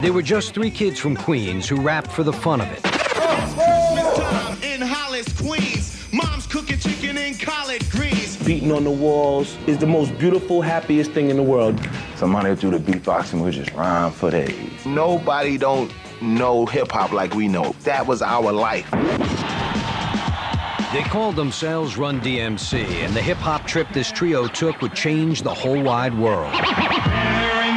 They were just three kids from Queens who rapped for the fun of it. Christmas time in Hollis, Queens. Mom's cooking chicken and collard greens. Beating on the walls is the most beautiful, happiest thing in the world. Somebody would do the beatbox and we just rhyme for days. Nobody don't know hip-hop like we know. That was our life. They called themselves Run-D.M.C, and the hip-hop trip this trio took would change the whole wide world. Mary,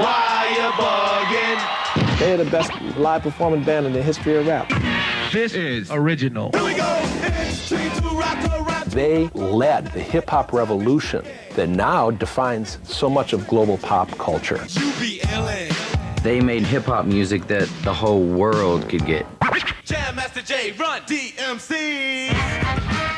why you bugging? They're the best live performing band in the history of rap. This is original. Here we go. It's Street to Rock to Rap. They led the hip-hop revolution that now defines so much of global pop culture. They made hip-hop music that the whole world could get. Jam Master J, Run-D.M.C.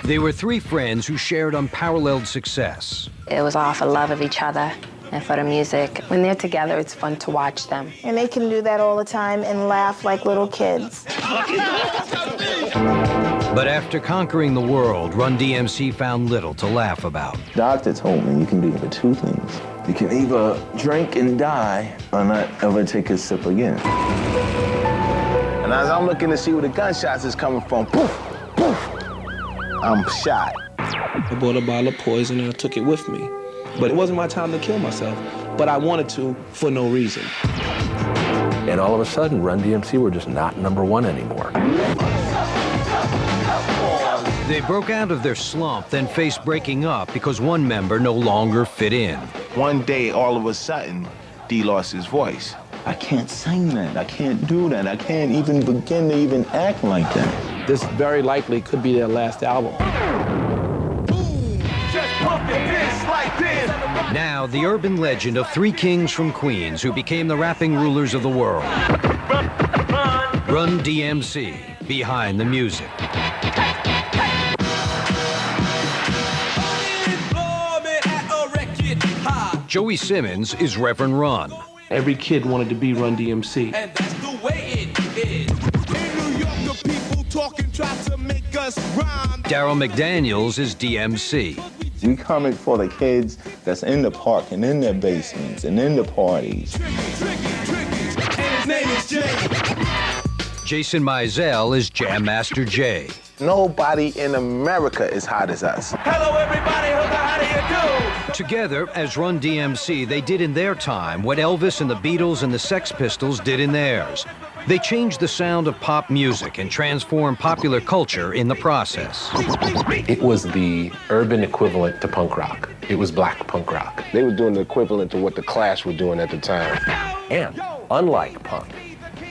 They were three friends who shared unparalleled success. It was all for love of each other and for the music. When they're together, it's fun to watch them. And they can do that all the time and laugh like little kids. But after conquering the world, Run-D.M.C found little to laugh about. Doctor told me you can do either two things. You can either drink and die or not ever take a sip again. And as I'm looking to see where the gunshots is coming from, poof, poof, I'm shot. I bought a bottle of poison and I took it with me. But it wasn't my time to kill myself. But I wanted to for no reason. And all of a sudden, Run-D.M.C were just not #1 anymore. They broke out of their slump, then faced breaking up because one member no longer fit in. One day, all of a sudden, D lost his voice. I can't sing that. I can't do that. I can't even begin to even act like that. This very likely could be their last album. Now, the urban legend of three kings from Queens who became the rapping rulers of the world. Run-D.M.C, behind the music. Joey Simmons is Reverend Run. Every kid wanted to be Run-D.M.C. And that's the way it is. In New York, the people talking try to make us rhyme. Darryl McDaniels is DMC. We coming for the kids that's in the park and in their basements and in the parties. Tricky. And his name is Jay. Jason Mizell is Jam Master J. Nobody in America is hot as us. Hello, everybody. How do you do? Together, as Run-D.M.C, they did in their time what Elvis and the Beatles and the Sex Pistols did in theirs. They changed the sound of pop music and transformed popular culture in the process. It was the urban equivalent to punk rock. It was black punk rock. They were doing the equivalent to what the Clash were doing at the time. And unlike punk,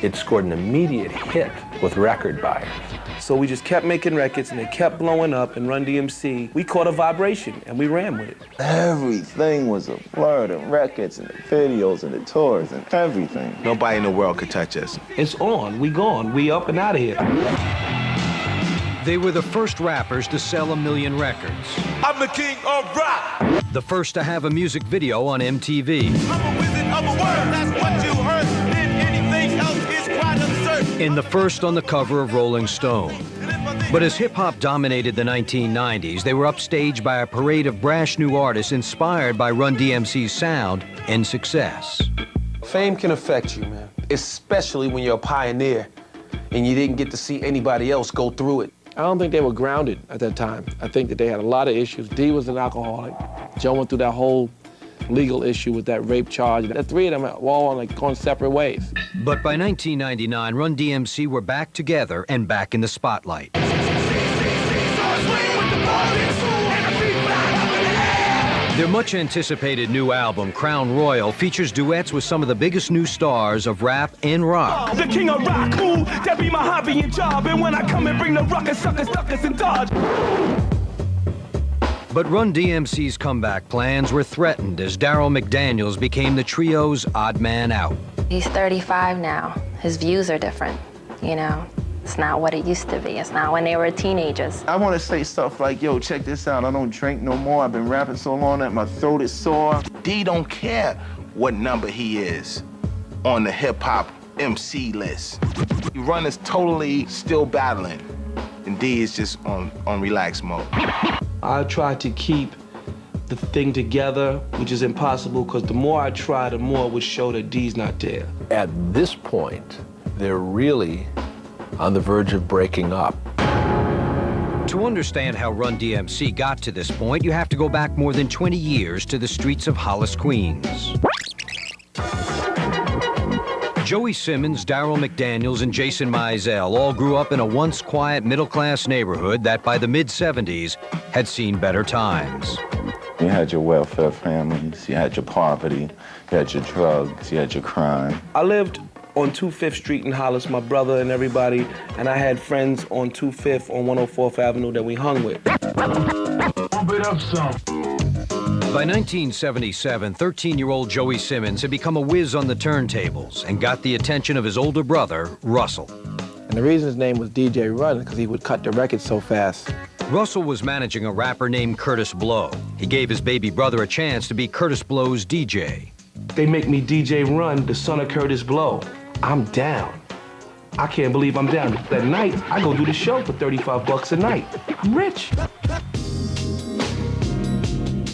it scored an immediate hit with record buyers. So we just kept making records and they kept blowing up, and Run-D.M.C, we caught a vibration and we ran with it. Everything was a blur, the records and the videos and the tours and everything. Nobody in the world could touch us. It's on, we gone, we up and out of here. They were the first rappers to sell 1 million records. I'm the king of rock. The first to have a music video on MTV. I'm a wizard of a word. That's what you heard. And anything else is quite absurd. And the first on the cover of Rolling Stone. But as hip-hop dominated the 1990s, they were upstaged by a parade of brash new artists inspired by Run-D.M.C's sound and success. Fame can affect you, man, especially when you're a pioneer and you didn't get to see anybody else go through it. I don't think they were grounded at that time. I think that they had a lot of issues. D was an alcoholic. Joe went through that whole legal issue with that rape charge. The three of them were all going separate ways. But by 1999, Run-D.M.C were back together and back in the spotlight. Their much-anticipated new album, Crown Royal, features duets with some of the biggest new stars of rap and rock. The king of rock, ooh, that be my hobby and job. And when I come and bring the ruckus, suckers, duckers, and dodge. But Run-D.M.C's comeback plans were threatened as Darryl McDaniels became the trio's odd man out. He's 35 now. His views are different, you know? It's not what it used to be. It's not when they were teenagers. I want to say stuff like, yo, check this out. I don't drink no more. I've been rapping so long that my throat is sore. D don't care what number he is on the hip-hop MC list. Run is totally still battling, and D is just on relax mode. I try to keep the thing together, which is impossible, because the more I try, the more it would show that D's not there. At this point, they're really on the verge of breaking up. To understand how Run-D.M.C got to this point, you have to go back more than 20 years to the streets of Hollis, Queens. Joey Simmons, Darryl McDaniels, and Jason Mizell all grew up in a once quiet middle-class neighborhood that by the mid-'70s had seen better times. You had your welfare families, you had your poverty, you had your drugs, you had your crime. I lived on 25th Street in Hollis, my brother and everybody, and I had friends on 25th on 104th Avenue that we hung with. Pump it up some. By 1977, 13-year-old Joey Simmons had become a whiz on the turntables and got the attention of his older brother, Russell. And the reason his name was DJ Run is because he would cut the records so fast. Russell was managing a rapper named Curtis Blow. He gave his baby brother a chance to be Curtis Blow's DJ. They make me DJ Run, the son of Curtis Blow. I'm down. I can't believe I'm down. That night, I go do the show for 35 bucks a night. I'm rich.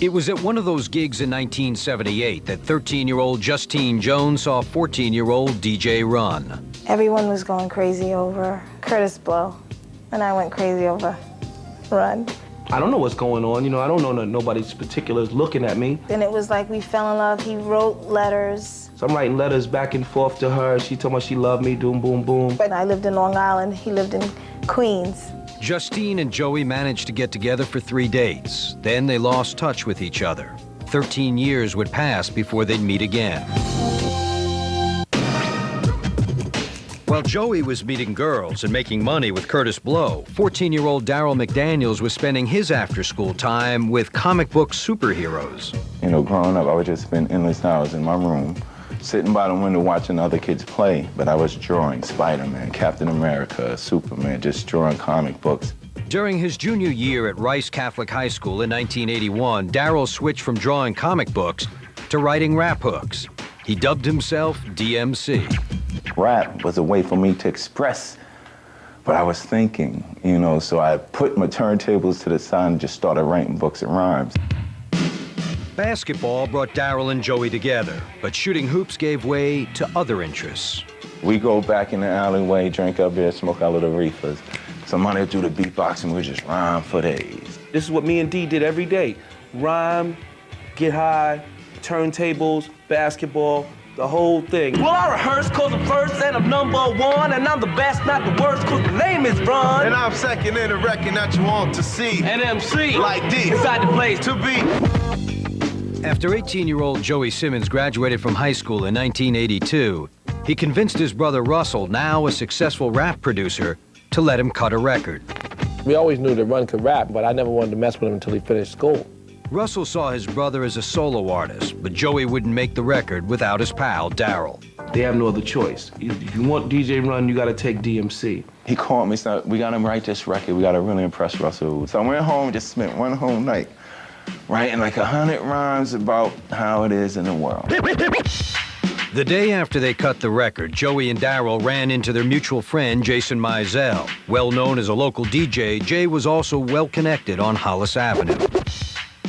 It was at one of those gigs in 1978 that 13-year-old Justine Jones saw 14-year-old DJ Run. Everyone was going crazy over Curtis Blow, and I went crazy over Run. I don't know what's going on. You know, I don't know that nobody's particulars looking at me. Then it was like we fell in love. He wrote letters. So I'm writing letters back and forth to her. She told me she loved me, boom, boom, boom. But I lived in Long Island. He lived in Queens. Justine and Joey managed to get together for 3 dates. Then they lost touch with each other. 13 years would pass before they'd meet again. While Joey was meeting girls and making money with Curtis Blow, 14-year-old Darryl McDaniels was spending his after-school time with comic book superheroes. You know, growing up, I would just spend endless hours in my room, sitting by the window watching other kids play, but I was drawing Spider-Man, Captain America, Superman, just drawing comic books. During his junior year at Rice Catholic High School in 1981, Darryl switched from drawing comic books to writing rap hooks. He dubbed himself DMC. Rap was a way for me to express what I was thinking, you know, so I put my turntables to the side and just started writing books and rhymes. Basketball brought Darryl and Joey together, but shooting hoops gave way to other interests. We go back in the alleyway, drink our beer, smoke our little reefers. Somebody would do the beatboxing, we just rhyme for days. This is what me and D did every day. Rhyme, get high, turntables, basketball, the whole thing. Well, I rehearse cause I'm first and I'm number one, and I'm the best, not the worst, cause the name is Run. And I'm second in the record that you want to see. And MC, like this, inside the place to be. After 18-year-old Joey Simmons graduated from high school in 1982, he convinced his brother Russell, now a successful rap producer, to let him cut a record. We always knew that Run could rap, but I never wanted to mess with him until he finished school. Russell saw his brother as a solo artist, but Joey wouldn't make the record without his pal, Darryl. They have no other choice. If you want DJ Run, you gotta take DMC. He called me, said, we gotta write this record, we gotta really impress Russell. So I went home and just spent one whole night writing like 100 rhymes about how it is in the world. The day after they cut the record, Joey and Darryl ran into their mutual friend, Jason Mizell. Well known as a local DJ, Jay was also well connected on Hollis Avenue.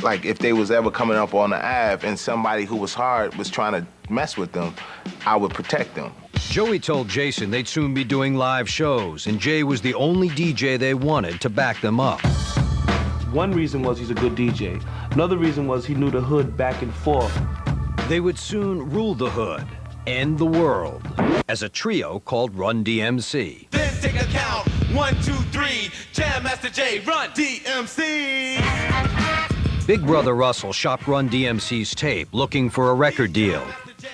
Like, if they was ever coming up on the Ave and somebody who was hard was trying to mess with them, I would protect them. Joey told Jason they'd soon be doing live shows, and Jay was the only DJ they wanted to back them up. One reason was he's a good DJ. Another reason was he knew the hood back and forth. They would soon rule the hood and the world as a trio called Run-D.M.C. Then take a count. 1, 2, 3. Jam Master J, Run-D.M.C. Big brother Russell shopped Run-D.M.C's tape looking for a record deal.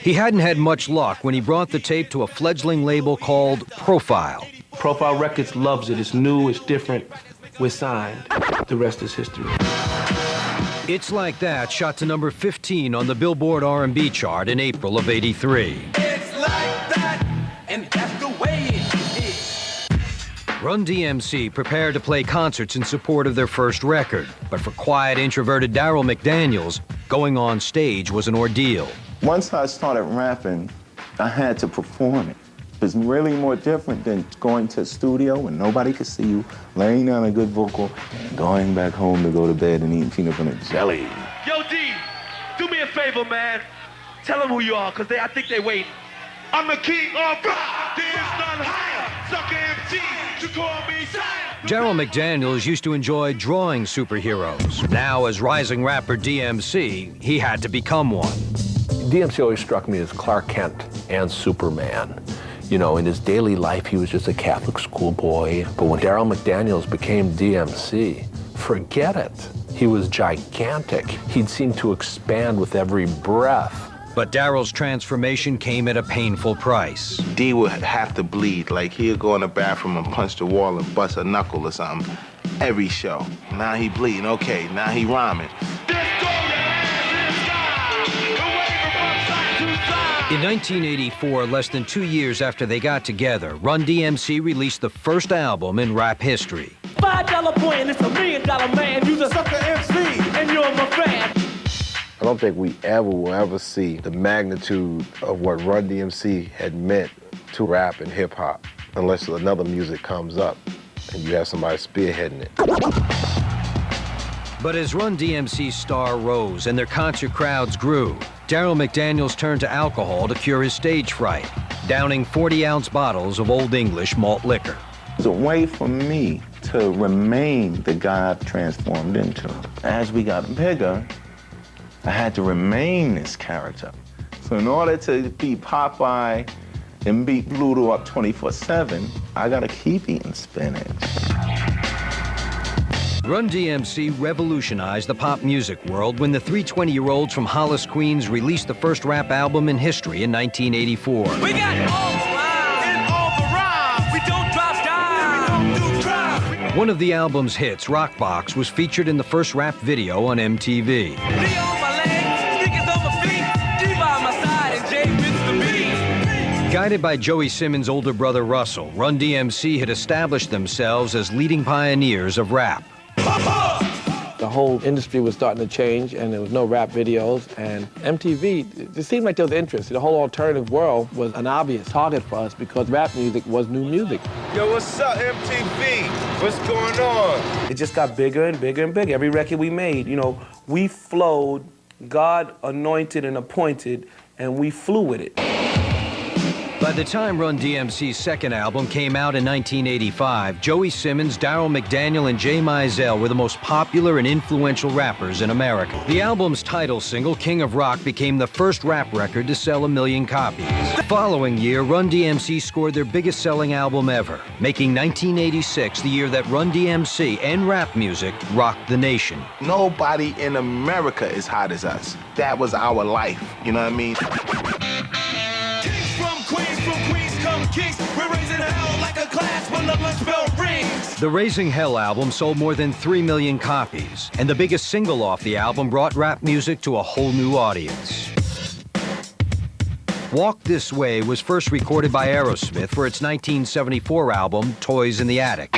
He hadn't had much luck when he brought the tape to a fledgling label called Profile. Profile Records loves it. It's new, it's different. We're signed. The rest is history. It's Like That shot to number 15 on the Billboard R&B chart in April of '83. It's like that, and that's the way it is. Run-D.M.C. prepared to play concerts in support of their first record, but for quiet, introverted Darryl McDaniels, going on stage was an ordeal. Once I started rapping, I had to perform it. It's really more different than going to a studio when nobody could see you, laying down a good vocal, and going back home to go to bed and eating peanut butter and jelly. Yo, favor, man. Tell them who you are, because I think they wait. I'm the king of rock. There's none higher. Sucker MC, you call me sire. Darryl McDaniels used to enjoy drawing superheroes. Now, as rising rapper DMC, he had to become one. DMC always struck me as Clark Kent and Superman. You know, in his daily life, he was just a Catholic schoolboy. But when Darryl McDaniels became DMC, forget it. He was gigantic. He'd seem to expand with every breath. But Darryl's transformation came at a painful price. D would have to bleed, like he'd go in the bathroom and punch the wall and bust a knuckle or something. Every show. Now he bleeding, okay, now he rhyming. In 1984, less than 2 years after they got together, Run-D.M.C released the first album in rap history. $5 point and it's $1 million man. You're the sucker MC and you're my fan. I don't think we will ever see the magnitude of what Run-D.M.C had meant to rap and hip hop unless another music comes up and you have somebody spearheading it. But as Run-D.M.C's star rose and their concert crowds grew, Darryl McDaniels turned to alcohol to cure his stage fright, downing 40-ounce bottles of Old English malt liquor. It was a way for me to remain the guy I've transformed into. As we got bigger, I had to remain this character. So in order to beat Popeye and beat Bluto up 24/7, I gotta keep eating spinach. Run-D.M.C revolutionized the pop music world when the three 20-year-olds from Hollis, Queens released the first rap album in history in 1984. We got all the rhymes and all the rhymes. We don't drop down. We don't do crime. One of the album's hits, Rockbox, was featured in the first rap video on MTV. Guided by Joey Simmons' older brother Russell, Run-D.M.C had established themselves as leading pioneers of rap. The whole industry was starting to change and there was no rap videos, and MTV, it seemed like there was interest. The whole alternative world was an obvious target for us because rap music was new music. Yo, what's up, MTV? What's going on? It just got bigger and bigger and bigger. Every record we made, you know, we flowed, God anointed and appointed, and we flew with it. By the time Run-D.M.C's second album came out in 1985, Joey Simmons, Darryl McDaniel, and Mizell were the most popular and influential rappers in America. The album's title single, King of Rock, became the first rap record to sell 1 million copies. The following year, Run-D.M.C scored their biggest-selling album ever, making 1986 the year that Run-D.M.C and rap music rocked the nation. Nobody in America is hot as us. That was our life, you know what I mean? Kings, we're raising hell like a class when the lunch bell rings. The Raising Hell album sold more than 3 million copies, and the biggest single off the album brought rap music to a whole new audience. Walk This Way was first recorded by Aerosmith for its 1974 album, Toys in the Attic.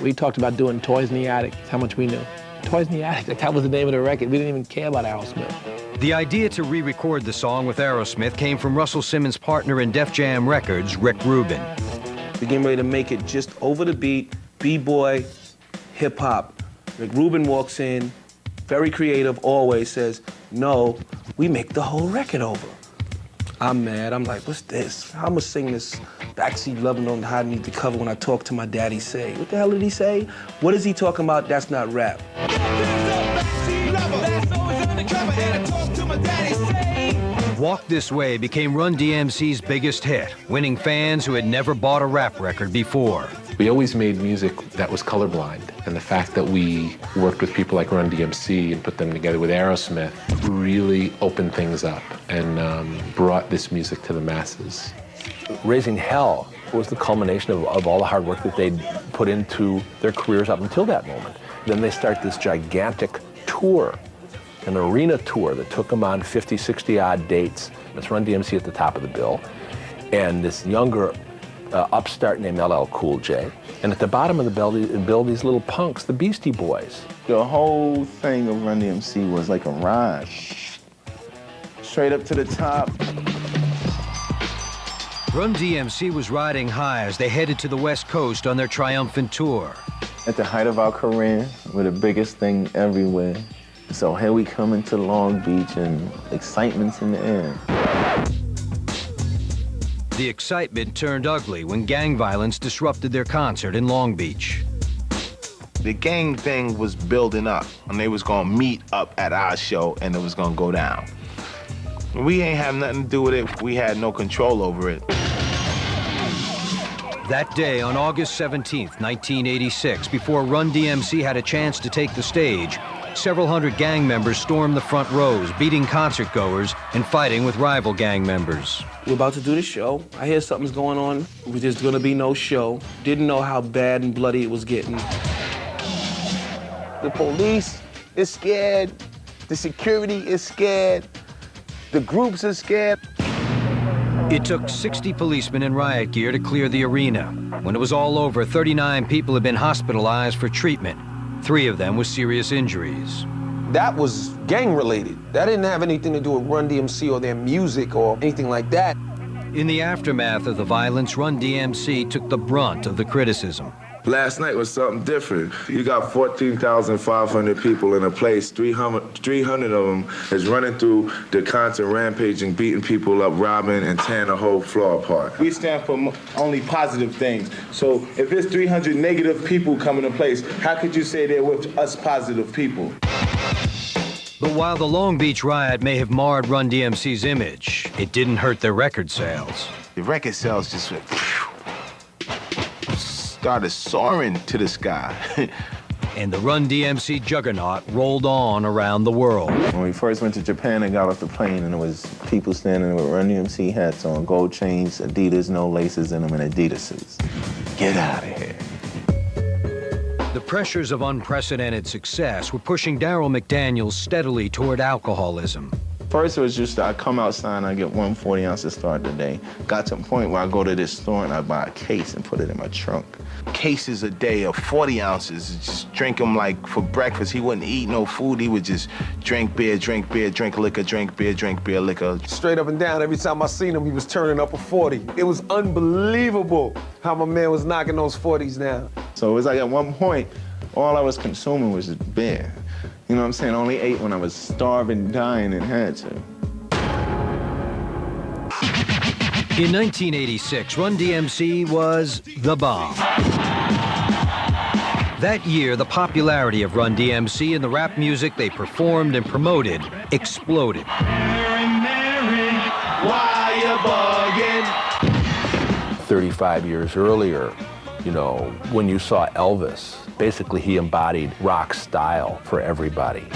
We talked about doing Toys in the Attic, that's how much we knew. Toys in the Attic, that was the name of the record. We didn't even care about Aerosmith. The idea to re-record the song with Aerosmith came from Russell Simmons' partner in Def Jam Records, Rick Rubin. We're getting ready to make it just over the beat, B-boy, hip-hop. Rick Rubin walks in, very creative, always says, no, we make the whole record over. I'm mad, I'm like, what's this? I'm gonna sing this backseat loving on high need to cover when I talk to my daddy say. What the hell did he say? What is he talking about? That's not rap. Walk This Way became Run-D.M.C's biggest hit, winning fans who had never bought a rap record before. We always made music that was colorblind, and the fact that we worked with people like Run-D.M.C and put them together with Aerosmith really opened things up and brought this music to the masses. Raising Hell was the culmination of all the hard work that they'd put into their careers up until that moment. Then they start this gigantic tour, an arena tour that took them on 50, 60-odd dates. It's Run-D.M.C at the top of the bill, and this younger upstart named LL Cool J. And at the bottom of the bill, these little punks, the Beastie Boys. The whole thing of Run-D.M.C was like a ride. Straight up to the top. Run-D.M.C was riding high as they headed to the West Coast on their triumphant tour. At the height of our career, we're the biggest thing everywhere. So here we come into Long Beach and excitement's in the air. The excitement turned ugly when gang violence disrupted their concert in Long Beach. The gang thing was building up, and they was gonna meet up at our show, and it was gonna go down. We ain't have nothing to do with it. We had no control over it. That day, on August 17th, 1986, before Run-D.M.C had a chance to take the stage, several hundred gang members stormed the front rows, beating concertgoers and fighting with rival gang members. We're about to do the show. I hear something's going on. There's gonna be no show. Didn't know how bad and bloody it was getting. The police is scared. The security is scared. The groups are scared. It took 60 policemen in riot gear to clear the arena. When it was all over, 39 people had been hospitalized for treatment. 3 of them with serious injuries. That was gang-related. That didn't have anything to do with Run-D.M.C or their music or anything like that. In the aftermath of the violence, Run-D.M.C took the brunt of the criticism. Last night was something different. You got 14,500 people in a place. 300 of them is running through the concert, rampaging, beating people up, robbing, and tearing the whole floor apart. We stand for only positive things. So if it's 300 negative people coming to place, how could you say they're with us positive people? But while the Long Beach riot may have marred Run-D.M.C's image, it didn't hurt their record sales. The record sales just went, started soaring to the sky. And the Run-D.M.C juggernaut rolled on around the world. When we first went to Japan and got off the plane, and there was people standing there with Run-D.M.C hats on, gold chains, Adidas, no laces in them, and Adidas suits. Get out of here. The pressures of unprecedented success were pushing Darryl McDaniels steadily toward alcoholism. First, it was just I come outside and I get 1 40-ounce to start the day. Got to a point where I go to this store and I buy a case and put it in my trunk. Cases a day of 40 ounces, just drink them like for breakfast. He wouldn't eat no food. He would just drink beer, drink liquor, drink beer, liquor. Straight up and down, every time I seen him, he was turning up a 40. It was unbelievable how my man was knocking those 40s down. So it was like at one point, all I was consuming was beer. You know what I'm saying? I only ate when I was starving, dying, and had to. In 1986, Run-D.M.C was the bomb. That year, the popularity of Run-D.M.C and the rap music they performed and promoted exploded. Mary, why you bugging? 35 years earlier, you know, when you saw Elvis, basically he embodied rock style for everybody.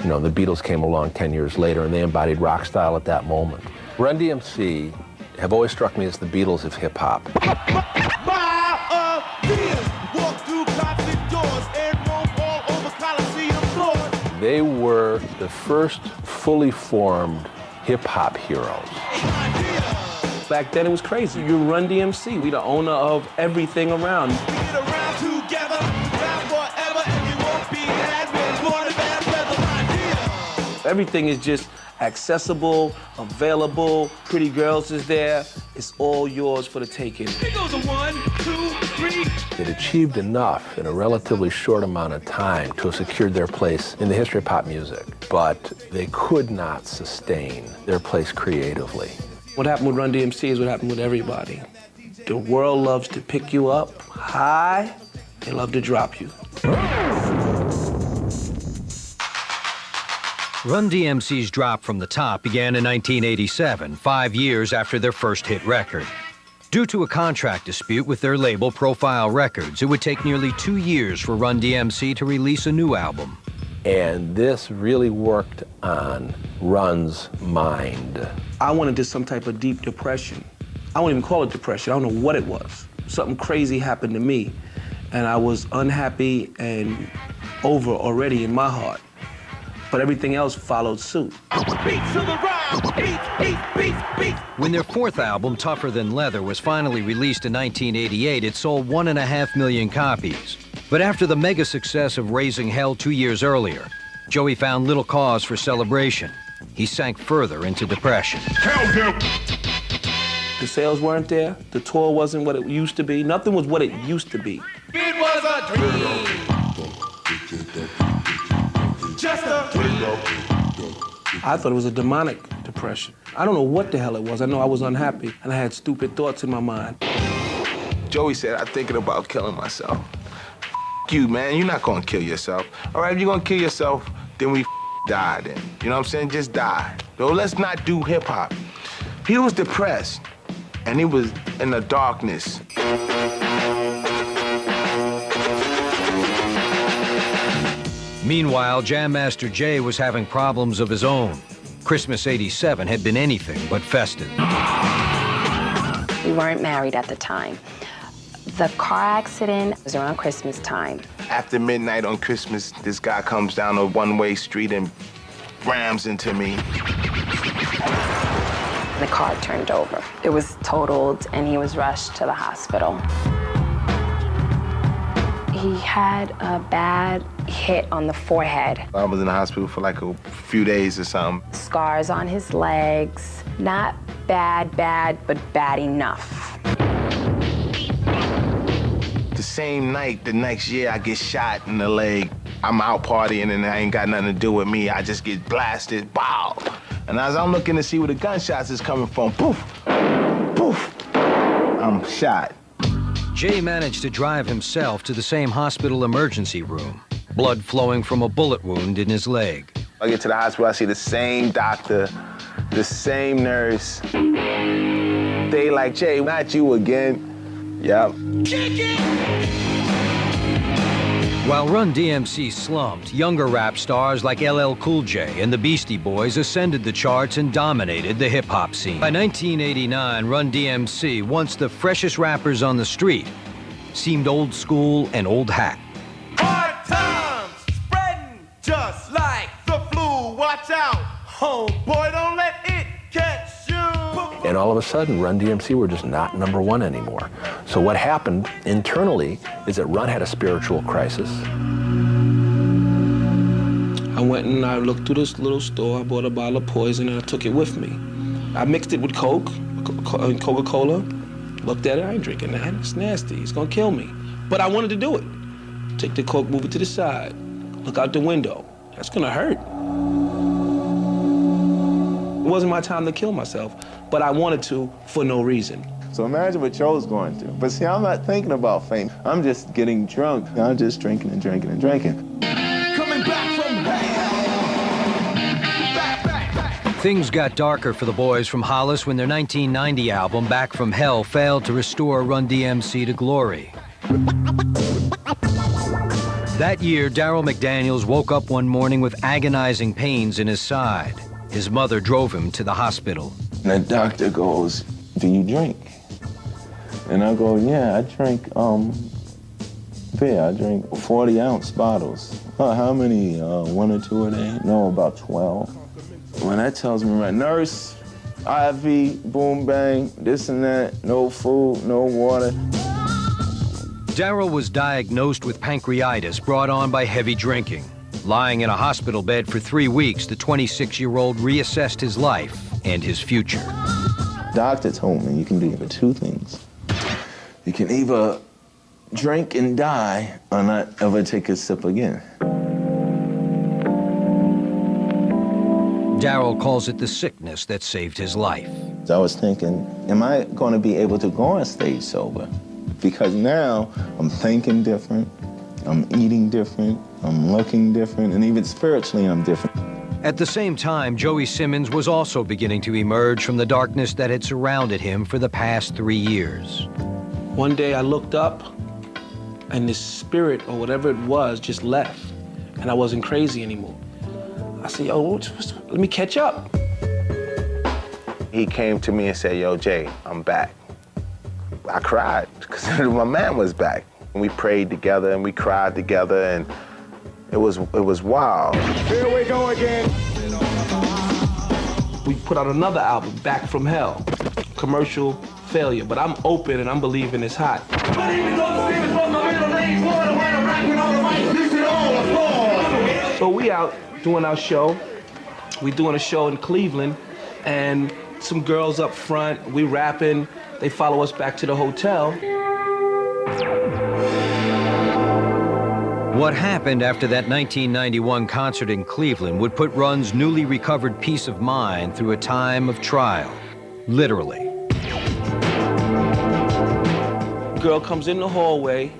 You know, the Beatles came along 10 years later and they embodied rock style at that moment. Run-D.M.C have always struck me as the Beatles of hip hop. They were the first fully formed hip hop heroes. Back then it was crazy. You Run-D.M.C, we the owner of everything around. We get around together, around forever, and you won't be had when born a bad weather. Everything is just accessible, available, pretty girls is there. It's all yours for the taking. It goes a 1, 2, 3. They'd achieved enough in a relatively short amount of time to have secured their place in the history of pop music, but they could not sustain their place creatively. What happened with Run-D.M.C is what happened with everybody. The world loves to pick you up high, they love to drop you. Run-D.M.C's drop from the top began in 1987, 5 years after their first hit record. Due to a contract dispute with their label, Profile Records, it would take nearly 2 years for Run-D.M.C to release a new album. And this really worked on Run's mind. I went into some type of deep depression. I won't even call it depression, I don't know what it was. Something crazy happened to me, and I was unhappy and over already in my heart. But everything else followed suit. When their fourth album, Tougher Than Leather, was finally released in 1988, it sold 1.5 million copies. But after the mega success of Raising Hell 2 years earlier, Joey found little cause for celebration. He sank further into depression. The sales weren't there, the tour wasn't what it used to be, nothing was what it used to be. It was a dream. I thought it was a demonic depression. I don't know what the hell it was. I know I was unhappy, and I had stupid thoughts in my mind. Joey said, I'm thinking about killing myself. You, man, you're not gonna kill yourself. All right, if you're gonna kill yourself, then we die then. You know what I'm saying? Just die. So let's not do hip hop. He was depressed, and he was in the darkness. Meanwhile, Jam Master Jay was having problems of his own. Christmas '87 had been anything but festive. We weren't married at the time. The car accident was around Christmas time. After midnight on Christmas, this guy comes down a one-way street and rams into me. The car turned over. It was totaled, and he was rushed to the hospital. He had a bad hit on the forehead. I was in the hospital for like a few days or something. Scars on his legs. Not bad, but bad enough. The same night, the next year, I get shot in the leg. I'm out partying and it ain't got nothing to do with me. I just get blasted, bow. And as I'm looking to see where the gunshots is coming from, poof, poof, I'm shot. Jay managed to drive himself to the same hospital emergency room, blood flowing from a bullet wound in his leg. I get to the hospital, I see the same doctor, the same nurse. They like, Jay, not you again. Yep. While Run-D.M.C. slumped, younger rap stars like LL Cool J and the Beastie Boys ascended the charts and dominated the hip-hop scene. By 1989, Run-D.M.C., once the freshest rappers on the street, seemed old school and old hat. Hard times spreading just like the flu. Watch out, homeboy, don't let it catch you. And all of a sudden, Run-D.M.C. were just not #1 anymore. So what happened internally is that Run had a spiritual crisis. I went and I looked through this little store. I bought a bottle of poison and I took it with me. I mixed it with Coca-Cola. Looked at it, I ain't drinking that. It's nasty, it's gonna kill me. But I wanted to do it. Take the Coke, move it to the side. Look out the window. That's gonna hurt. It wasn't my time to kill myself, but I wanted to for no reason. So imagine what Joe's going through. But see, I'm not thinking about fame. I'm just getting drunk. I'm just drinking and drinking and drinking. Coming back from hell. Things got darker for the boys from Hollis when their 1990 album, Back from Hell, failed to restore Run-D.M.C. to glory. That year, Darryl McDaniels woke up one morning with agonizing pains in his side. His mother drove him to the hospital. And the doctor goes, do you drink? And I go, yeah, I drink beer. I drink 40-ounce bottles. How many, 1 or 2 a day? No, about 12. When that tells me, right, nurse, IV, boom, bang, this and that, no food, no water. Darryl was diagnosed with pancreatitis brought on by heavy drinking. Lying in a hospital bed for 3 weeks, the 26-year-old reassessed his life and his future. Doctor told me you can do either 2 things. You can either drink and die or not ever take a sip again. Darryl calls it the sickness that saved his life. So I was thinking, am I going to be able to go on stage sober? Because now I'm thinking different, I'm eating different, I'm looking different, and even spiritually I'm different. At the same time, Joey Simmons was also beginning to emerge from the darkness that had surrounded him for the past 3 years. One day I looked up and this spirit or whatever it was just left and I wasn't crazy anymore. I said, yo, let me catch up. He came to me and said, yo, Jay, I'm back. I cried because my man was back. And we prayed together and we cried together and it was wild. Here we go again. We put out another album, Back from Hell. Commercial failure, but I'm open and I'm believing it's hot. So we out doing our show. We doing a show in Cleveland and some girls up front, we rapping. They follow us back to the hotel. What happened after that 1991 concert in Cleveland would put Run's newly recovered peace of mind through a time of trial, literally. Girl comes in the hallway,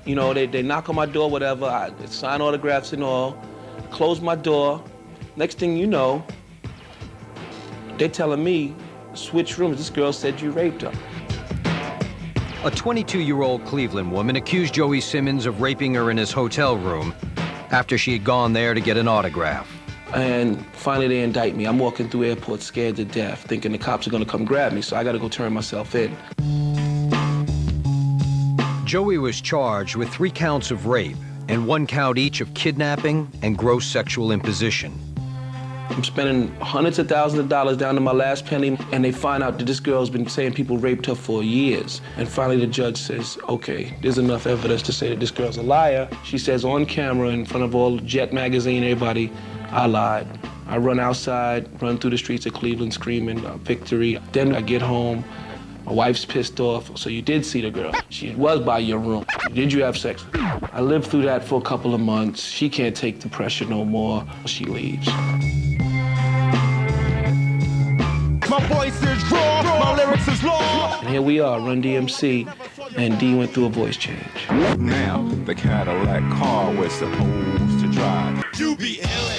you know, they knock on my door, whatever, I sign autographs and all, close my door. Next thing you know, they're telling me, switch rooms, this girl said you raped her. A 22-year-old Cleveland woman accused Joey Simmons of raping her in his hotel room after she had gone there to get an autograph. And finally they indict me. I'm walking through airport scared to death, thinking the cops are gonna come grab me, so I gotta go turn myself in. Joey was charged with 3 counts of rape and 1 count each of kidnapping and gross sexual imposition. I'm spending hundreds of thousands of dollars down to my last penny, and they find out that this girl's been saying people raped her for years. And finally the judge says, okay, there's enough evidence to say that this girl's a liar. She says on camera in front of all Jet magazine, everybody, I lied. I run outside, run through the streets of Cleveland screaming victory. Then I get home, my wife's pissed off. So you did see the girl. She was by your room. Did you have sex? I lived through that for a couple of months. She can't take the pressure no more. She leaves. My voice is raw, my lyrics is law. And here we are, Run-D.M.C, and D went through a voice change. Now, the Cadillac car we're supposed to drive. You be LA.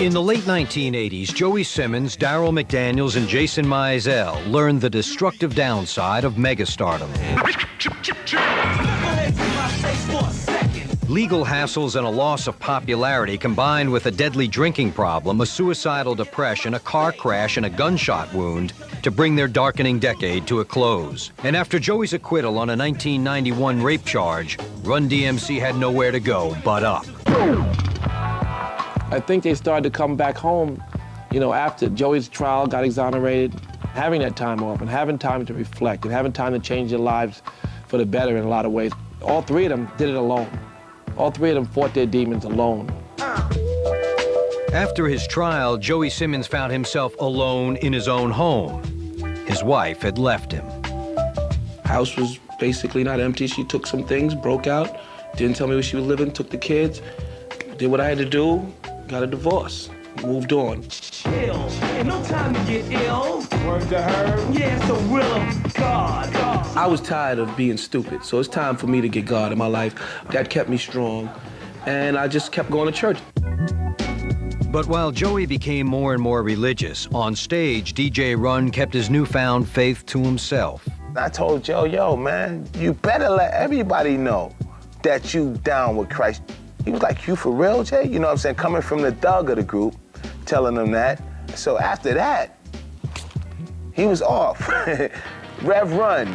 In the late 1980s, Joey Simmons, Darryl McDaniels, and Jason Mizell learned the destructive downside of megastardom. Legal hassles and a loss of popularity combined with a deadly drinking problem, a suicidal depression, a car crash, and a gunshot wound to bring their darkening decade to a close. And after Joey's acquittal on a 1991 rape charge, Run-D.M.C had nowhere to go but up. I think they started to come back home, you know, after Joey's trial got exonerated, having that time off and having time to reflect and having time to change their lives for the better in a lot of ways. All 3 of them did it alone. All 3 of them fought their demons alone. After his trial, Joey Simmons found himself alone in his own home. His wife had left him. House was basically not empty. She took some things, broke out, didn't tell me where she was living, took the kids, did what I had to do, got a divorce, moved on. Chill, ain't no time to get ill. Word to her. Yeah, it's the will of God. I was tired of being stupid, so it's time for me to get God in my life. That kept me strong, and I just kept going to church. But while Joey became more and more religious, on stage, DJ Run kept his newfound faith to himself. I told Joe, yo, man, you better let everybody know that you down with Christ. He was like, you for real, Jay? You know what I'm saying? Coming from the thug of the group, telling them that. So after that, he was off. Rev Run.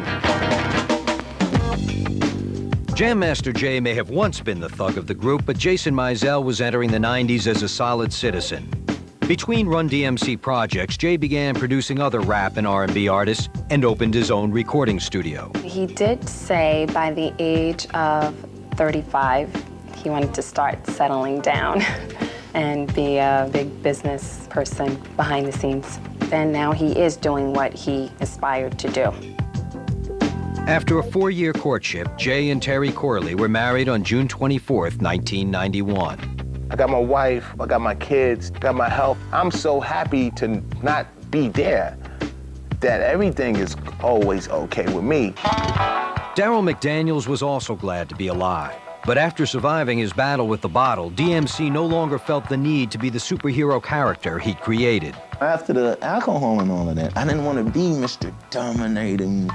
Jam Master Jay may have once been the thug of the group, but Jason Mizell was entering the 90s as a solid citizen. Between Run-D.M.C projects, Jay began producing other rap and R&B artists and opened his own recording studio. He did say by the age of 35, he wanted to start settling down and be a big business person behind the scenes. And now he is doing what he aspired to do. After a 4-year courtship, Jay and Terry Corley were married on June 24th, 1991. I got my wife, I got my kids, got my health. I'm so happy to not be there that everything is always okay with me. Darryl McDaniels was also glad to be alive. But after surviving his battle with the bottle, DMC no longer felt the need to be the superhero character he'd created. After the alcohol and all of that, I didn't want to be Mr. Dominating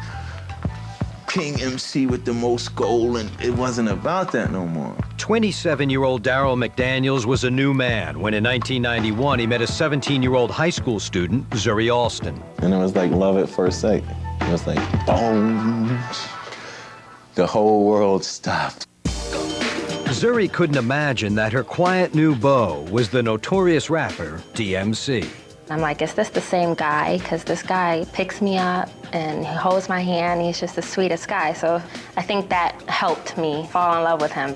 King MC with the most gold, and it wasn't about that no more. 27-year-old Darryl McDaniels was a new man when in 1991 he met a 17-year-old high school student, Zuri Alston. And it was like love at first sight. It was like, boom. The whole world stopped. Zuri couldn't imagine that her quiet new beau was the notorious rapper DMC. I'm like, is this the same guy? Because this guy picks me up and he holds my hand. He's just the sweetest guy. So I think that helped me fall in love with him.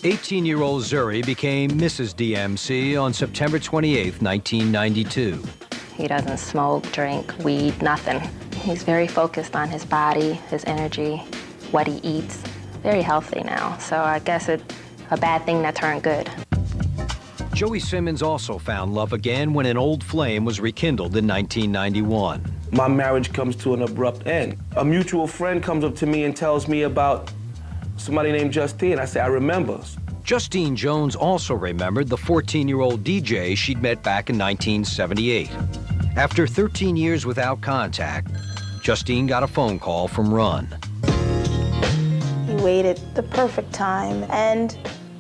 18-year-old Zuri became Mrs. DMC on September 28, 1992. He doesn't smoke, drink, weed, nothing. He's very focused on his body, his energy, what he eats. very healthy now. So I guess it's a bad thing that turned good. Joey Simmons also found love again when an old flame was rekindled in 1991. My marriage comes to an abrupt end. A mutual friend comes up to me and tells me about somebody named Justine. I say, I remember. Justine Jones also remembered the 14-year-old DJ she'd met back in 1978. After 13 years without contact, Justine got a phone call from Run. He waited the perfect time, and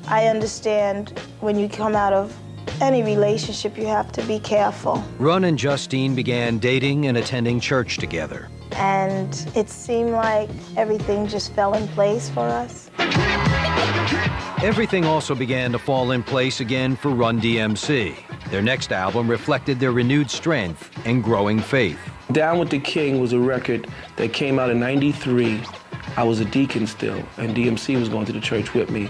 I understand when you come out of any relationship, you have to be careful. Run and Justine began dating and attending church together. And it seemed like everything just fell in place for us. Everything also began to fall in place again for Run-D.M.C. Their next album reflected their renewed strength and growing faith. Down with the King was a record that came out in '93. I was a deacon still, and DMC was going to the church with me.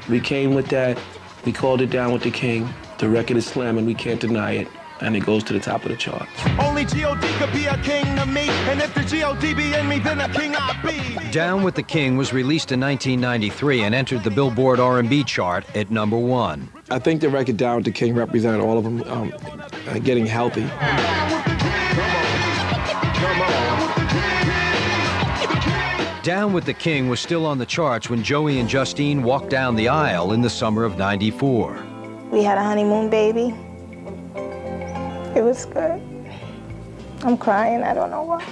We came with that, we called it Down with the King. The record is slamming, we can't deny it, and it goes to the top of the charts. Only G.O.D. could be a king to me, and if the G.O.D. be in me, then a king I'll be. Down with the King was released in 1993 and entered the Billboard R&B chart at #1. I think the record Down with the King represented all of them getting healthy. Down with the King was still on the charts when Joey and Justine walked down the aisle in the summer of '94. We had a honeymoon baby. It was good. I'm crying, I don't know why.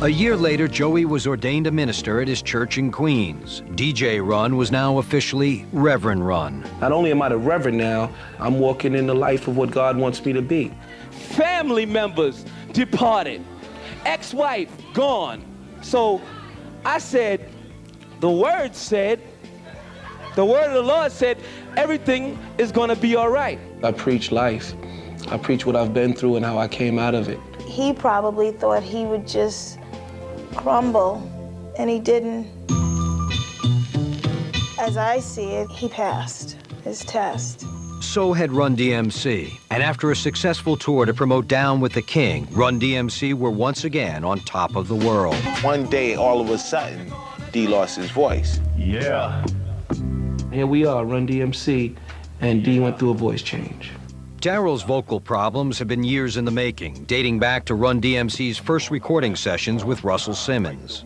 A year later, Joey was ordained a minister at his church in Queens. DJ Run was now officially Reverend Run. Not only am I the Reverend now, I'm walking in the life of what God wants me to be. Family members departed. Ex-wife gone. So I said, the word of the Lord said, everything is gonna be all right. I preach life. I preach what I've been through and how I came out of it. He probably thought he would just crumble, and he didn't. As I see it, he passed his test. So had Run-D.M.C. And after a successful tour to promote Down with the King, Run-D.M.C. were once again on top of the world. One day, all of a sudden, D lost his voice. Yeah. Here we are, Run-D.M.C., and D went through a voice change. Darryl's vocal problems have been years in the making, dating back to Run-D.M.C.'s first recording sessions with Russell Simmons.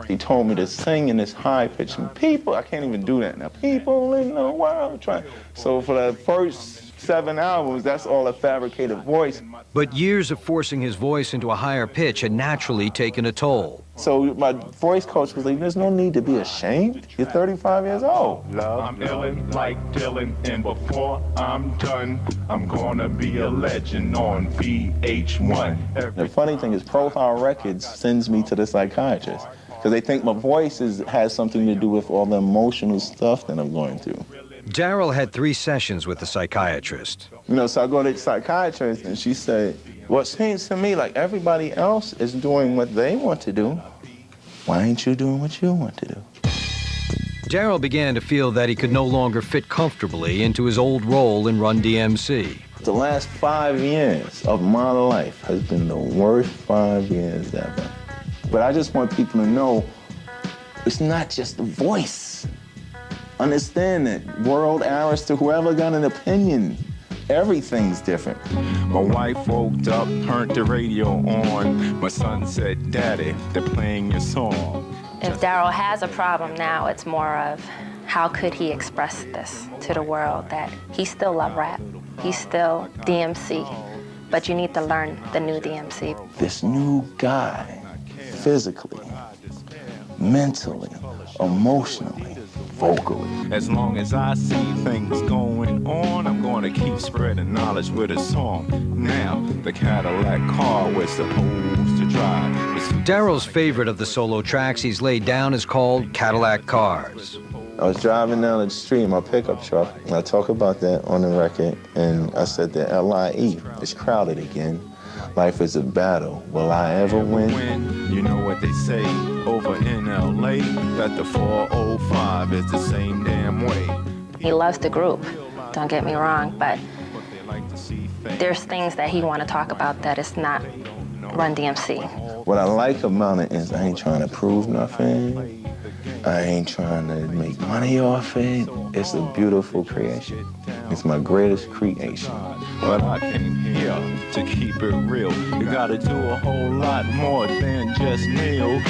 He told me to sing in this high pitch, and people, I can't even do that now. People in the world trying. So for the first 7 albums, that's all a fabricated voice. But years of forcing his voice into a higher pitch had naturally taken a toll. So my voice coach was like, there's no need to be ashamed. You're 35 years old. I'm illin' like Dylan, and before I'm done, I'm gonna be a legend on VH1. The funny thing is, Profile Records sends me to the psychiatrist because they think my voice has something to do with all the emotional stuff that I'm going through. Darryl had 3 sessions with the psychiatrist. You know, so I go to the psychiatrist, and she said, well, it seems to me like everybody else is doing what they want to do. Why ain't you doing what you want to do? Darryl began to feel that he could no longer fit comfortably into his old role in Run-D.M.C. The last 5 years of my life has been the worst 5 years ever. But I just want people to know it's not just the voice. Understand that world hours to whoever got an opinion. Everything's different. My wife woke up, turned the radio on. My son said, Daddy, they're playing your song. If Darryl has a problem now, it's more of how could he express this to the world, that he still loves rap, he's still DMC, but you need to learn the new DMC. This new guy, physically, mentally, emotionally, vocally. As long as I see things going on, I'm going to keep spreading knowledge with a song. Now, the Cadillac car we're supposed to drive. Darryl's favorite of the solo tracks he's laid down is called Cadillac Cars. I was driving down the street in my pickup truck, and I talk about that on the record, and I said that LIE is crowded again. Life is a battle. Will I ever win? You know what they say over in LA, that the 405 is the same damn way. He loves the group, don't get me wrong, but there's things that he want to talk about that is not Run-D.M.C. What I like about it is I ain't trying to prove nothing. I ain't trying to make money off it. It's a beautiful creation. It's my greatest creation. But I came here to keep it real. You gotta do a whole lot more than just kneel.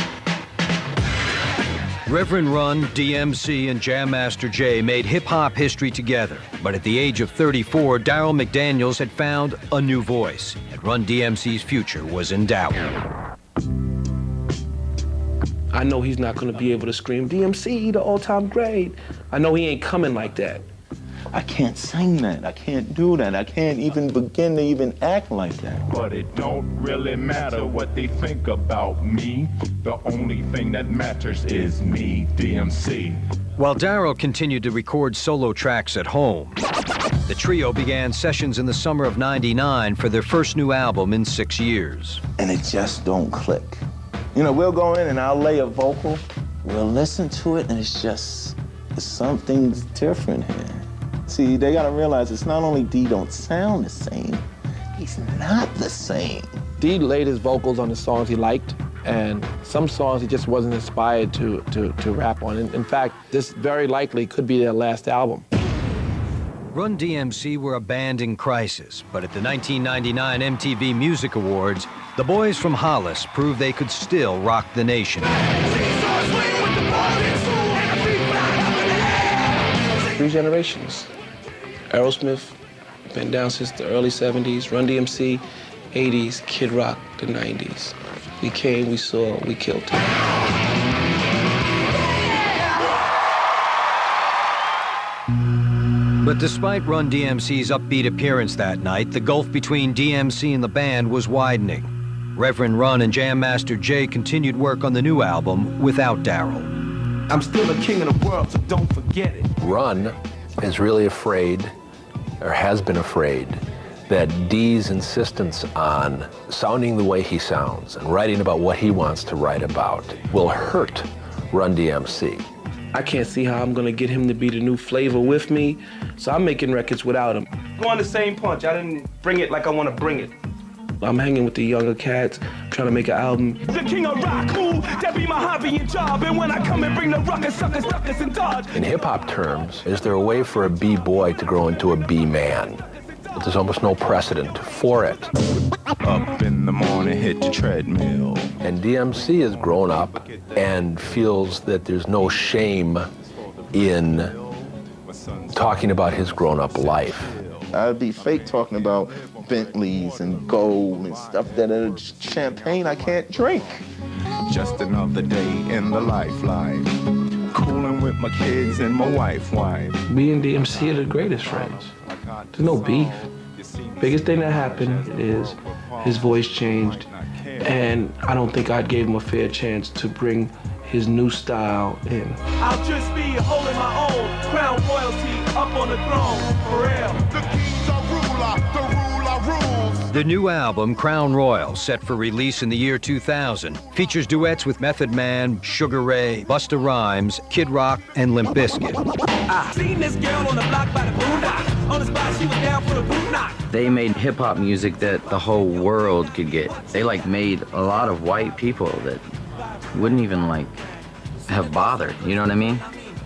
Reverend Run-D.M.C. and Jam Master Jay made hip-hop history together. But at the age of 34, Darryl McDaniels had found a new voice, and Run-D.M.C's future was in doubt. I know he's not gonna be able to scream, DMC, the all-time great. I know he ain't coming like that. I can't sing that. I can't do that. I can't even begin to even act like that. But it don't really matter what they think about me. The only thing that matters is me, DMC. While Darryl continued to record solo tracks at home, the trio began sessions in the summer of '99 for their first new album in 6 years. And it just don't click. You know, we'll go in and I'll lay a vocal, we'll listen to it, and it's just, something's different here. See, they gotta realize it's not only D don't sound the same, he's not the same. D laid his vocals on the songs he liked, and some songs he just wasn't inspired to rap on. In fact, this very likely could be their last album. Run-D.M.C. were a band in crisis, but at the 1999 MTV Music Awards, the boys from Hollis proved they could still rock the nation. 3 generations. Aerosmith, been down since the early 70s, Run-D.M.C, 80s, Kid Rock, the 90s. We came, we saw, we killed. But despite Run-D.M.C's upbeat appearance that night, the gulf between DMC and the band was widening. Reverend Run and Jam Master Jay continued work on the new album without Darryl. I'm still the king of the world, so don't forget it. Run is really afraid, or has been afraid, that D's insistence on sounding the way he sounds and writing about what he wants to write about will hurt Run-D.M.C. I can't see how I'm gonna get him to be the new flavor with me, so I'm making records without him. Go on the same punch. I didn't bring it like I want to bring it. I'm hanging with the younger cats, trying to make an album. The king of rock, ooh, that be my hobby and job. And when I come and bring the ruckus, suckers, suckers, and dodge. In hip-hop terms, is there a way for a B-boy to grow into a B-man? But there's almost no precedent for it. Up in the morning, hit the treadmill. And DMC has grown up and feels that there's no shame in talking about his grown-up life. I'd be fake talking about Bentleys and gold and stuff that are champagne I can't drink. Just another day in the lifeline. Cooling with my kids and my wife. Me and DMC are the greatest friends. There's no beef. Biggest thing that happened is his voice changed, and I don't think I gave him a fair chance to bring his new style in. I'll just be holding my own, crown royalty up on the throne, for real. The king's a ruler, the ruler rules. The new album, Crown Royal, set for release in the year 2000, features duets with Method Man, Sugar Ray, Busta Rhymes, Kid Rock, and Limp Bizkit. I seen this girl on the block by the boondock. On the spot, she was down for the boot knock. They made hip-hop music that the whole world could get. They made a lot of white people that wouldn't even have bothered, you know what I mean?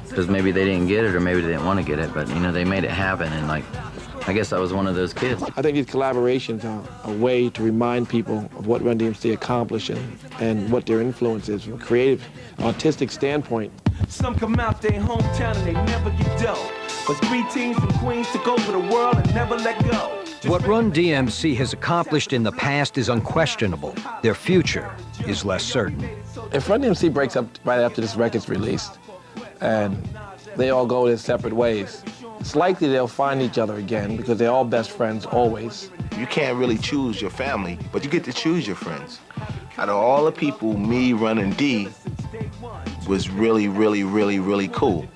Because maybe they didn't get it or maybe they didn't want to get it, but they made it happen, and I guess I was one of those kids. I think these collaborations are a way to remind people of what Run-D.M.C accomplished and what their influence is from a creative, artistic standpoint. Some come out their hometown and they never get dough. But 3 teams from Queens took over the world and never let go. What Run-D.M.C has accomplished in the past is unquestionable. Their future is less certain. If Run-D.M.C breaks up right after this record's released and they all go their separate ways, it's likely they'll find each other again because they're all best friends always. You can't really choose your family, but you get to choose your friends. Out of all the people, me, Run, and D was really, really, really, really cool.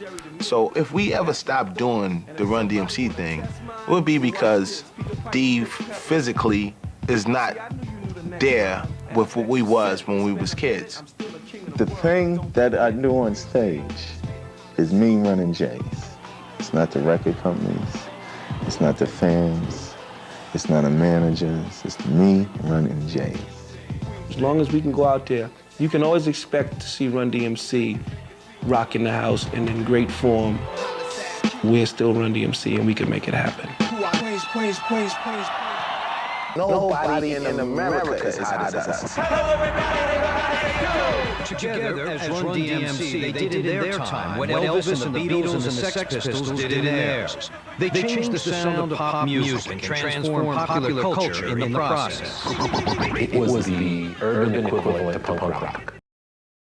So if we ever stop doing the Run-D.M.C thing, it would be because D physically is not there with what we was when we was kids. The thing that I do on stage is me running J's. It's not the record companies, it's not the fans, it's not the managers, it's me running J's. As long as we can go out there, you can always expect to see Run-D.M.C. rocking the house and in great form. We're still Run-D.M.C. and we can make it happen. Nobody in America is hot as us. Together as Run-D.M.C, they did in their time what Elvis and the Beatles and the Sex Pistols did in theirs. They changed the sound of pop music and transformed popular culture in the process. It was the urban equivalent to punk rock.